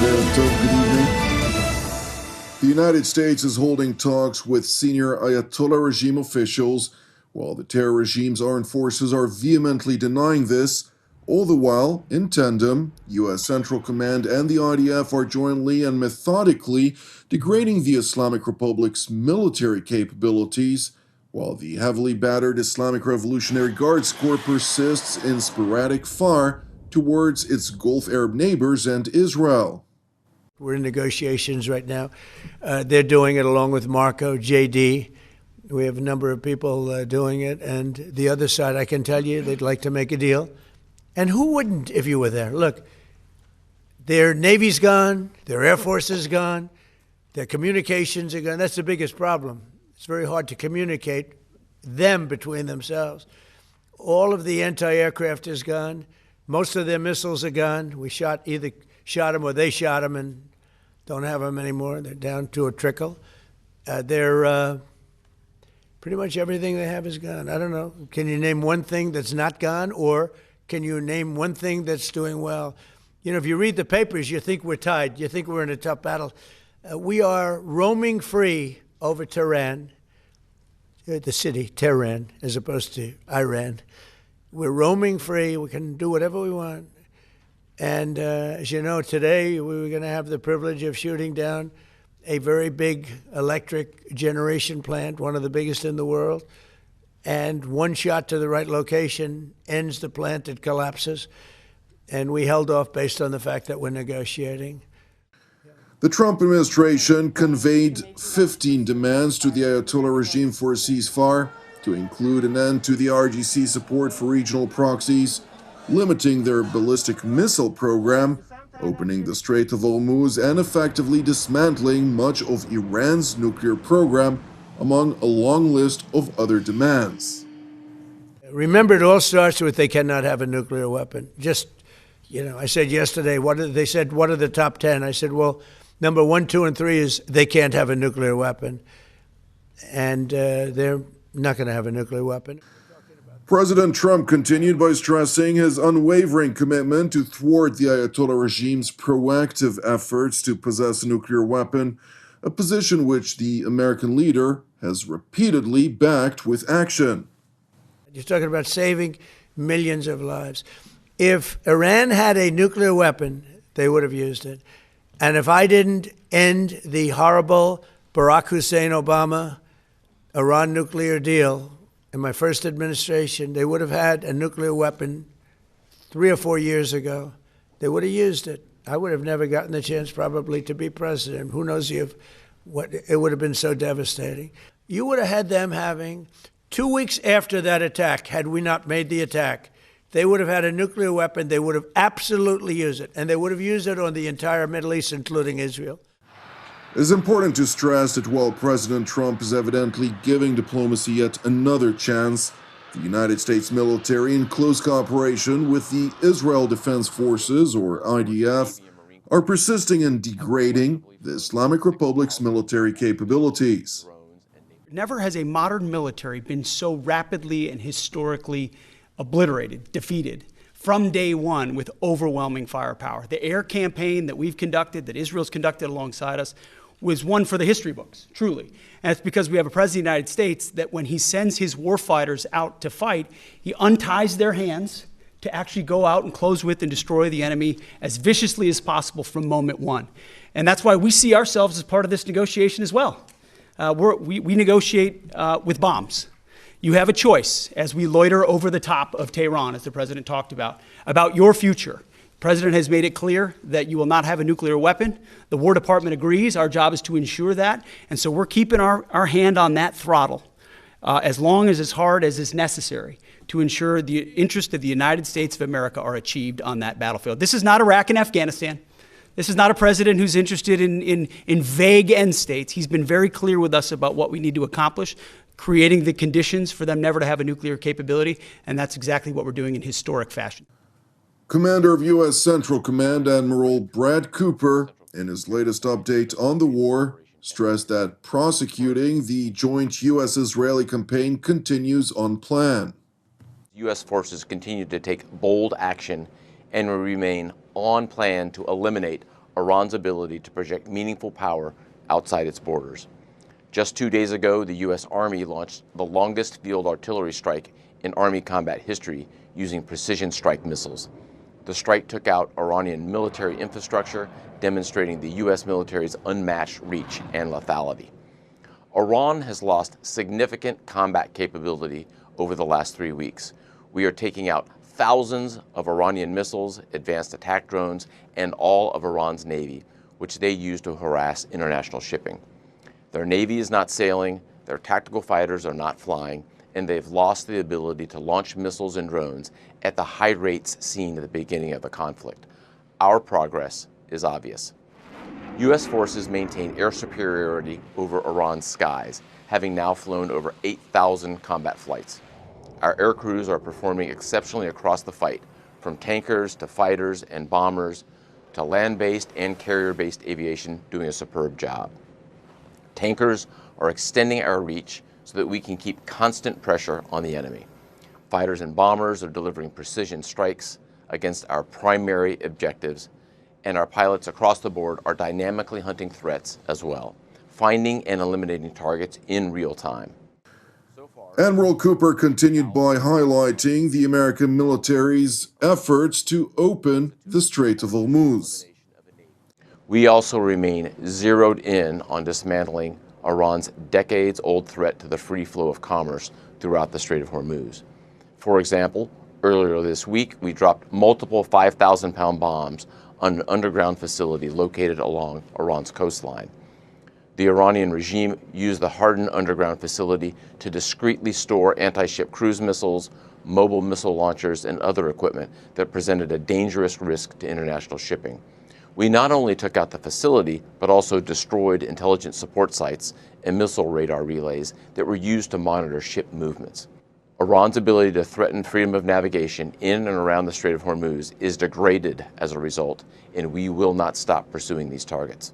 Good evening. The United States is holding talks with senior Ayatollah regime officials, while the terror regime's armed forces are vehemently denying this. All the while, in tandem, U.S. Central Command and the IDF are jointly and methodically degrading the Islamic Republic's military capabilities, while the heavily battered Islamic Revolutionary Guards Corps persists in sporadic fire towards its Gulf Arab neighbors and Israel. We're in negotiations right now. They're doing it along with Marco, JD. We have a number of people doing it. And the other side, I can tell you, they'd like to make a deal. And who wouldn't if you were there? Look, their Navy's gone, their Air Force is gone, their communications are gone. That's the biggest problem. It's very hard to communicate them between themselves. All of the anti-aircraft is gone. Most of their missiles are gone. We either shot them or they shot them and don't have them anymore. They're down to a trickle. They're pretty much everything they have is gone. I don't know. Can you name one thing that's not gone, or can you name one thing that's doing well? You know, if you read the papers, you think we're tied. You think we're in a tough battle. We are roaming free over Tehran, the city, Tehran, as opposed to Iran. We're roaming free. We can do whatever we want. And as you know, today we were going to have the privilege of shooting down a very big electric generation plant, one of the biggest in the world. And one shot to the right location ends the plant, it collapses. And we held off based on the fact that we're negotiating. The Trump administration conveyed 15 demands to the Ayatollah regime for a ceasefire, to include an end to the RGC support for regional proxies, limiting their ballistic missile program, opening the Strait of Hormuz, and effectively dismantling much of Iran's nuclear program, among a long list of other demands. Remember, it all starts with they cannot have a nuclear weapon. Just, you know, I said yesterday, they said, what are the top 10? I said, well, number 1, 2, and 3 is they can't have a nuclear weapon. And they're not going to have a nuclear weapon. President Trump continued by stressing his unwavering commitment to thwart the Ayatollah regime's proactive efforts to possess a nuclear weapon, a position which the American leader has repeatedly backed with action. You're talking about saving millions of lives. If Iran had a nuclear weapon, they would have used it. And if I didn't end the horrible Barack Hussein Obama Iran nuclear deal in my first administration, they would have had a nuclear weapon 3 or 4 years ago. They would have used it. I would have never gotten the chance probably to be president. Who knows what it would have been so devastating. You would have had them having 2 weeks after that attack, had we not made the attack, they would have had a nuclear weapon. They would have absolutely used it. And they would have used it on the entire Middle East, including Israel. It is important to stress that while President Trump is evidently giving diplomacy yet another chance, the United States military, in close cooperation with the Israel Defense Forces, or IDF, are persisting in degrading the Islamic Republic's military capabilities. Never has a modern military been so rapidly and historically obliterated, defeated, from day one with overwhelming firepower. The air campaign that we've conducted, that Israel's conducted alongside us, was one for the history books, truly. And it's because we have a president of the United States that when he sends his warfighters out to fight, he unties their hands to actually go out and close with and destroy the enemy as viciously as possible from moment one. And that's why we see ourselves as part of this negotiation as well. We negotiate with bombs. You have a choice as we loiter over the top of Tehran, as the president talked about your future. The president has made it clear that you will not have a nuclear weapon. The War Department agrees. Our job is to ensure that. And so we're keeping our hand on that throttle as long as hard as is necessary to ensure the interests of the United States of America are achieved on that battlefield. This is not Iraq and Afghanistan. This is not a president who's interested in vague end states. He's been very clear with us about what we need to accomplish, creating the conditions for them never to have a nuclear capability, and that's exactly what we're doing in historic fashion. Commander of U.S. Central Command Admiral Brad Cooper, in his latest update on the war, stressed that prosecuting the joint U.S.-Israeli campaign continues on plan. U.S. forces continue to take bold action and will remain on plan to eliminate Iran's ability to project meaningful power outside its borders. Just 2 days ago, the U.S. Army launched the longest field artillery strike in Army combat history using precision strike missiles. The strike took out Iranian military infrastructure, demonstrating the U.S. military's unmatched reach and lethality. Iran has lost significant combat capability over the last 3 weeks. We are taking out thousands of Iranian missiles, advanced attack drones, and all of Iran's navy, which they use to harass international shipping. Their navy is not sailing, their tactical fighters are not flying, and they've lost the ability to launch missiles and drones at the high rates seen at the beginning of the conflict. Our progress is obvious. U.S. forces maintain air superiority over Iran's skies, having now flown over 8,000 combat flights. Our air crews are performing exceptionally across the fight, from tankers to fighters and bombers to land-based and carrier-based aviation doing a superb job. Tankers are extending our reach so that we can keep constant pressure on the enemy. Fighters and bombers are delivering precision strikes against our primary objectives, and our pilots across the board are dynamically hunting threats as well, finding and eliminating targets in real time. Admiral Cooper continued by highlighting the American military's efforts to open the Strait of Hormuz. We also remain zeroed in on dismantling Iran's decades-old threat to the free flow of commerce throughout the Strait of Hormuz. For example, earlier this week, we dropped multiple 5,000-pound bombs on an underground facility located along Iran's coastline. The Iranian regime used the hardened underground facility to discreetly store anti-ship cruise missiles, mobile missile launchers, and other equipment that presented a dangerous risk to international shipping. We not only took out the facility, but also destroyed intelligence support sites and missile radar relays that were used to monitor ship movements. Iran's ability to threaten freedom of navigation in and around the Strait of Hormuz is degraded as a result, and we will not stop pursuing these targets.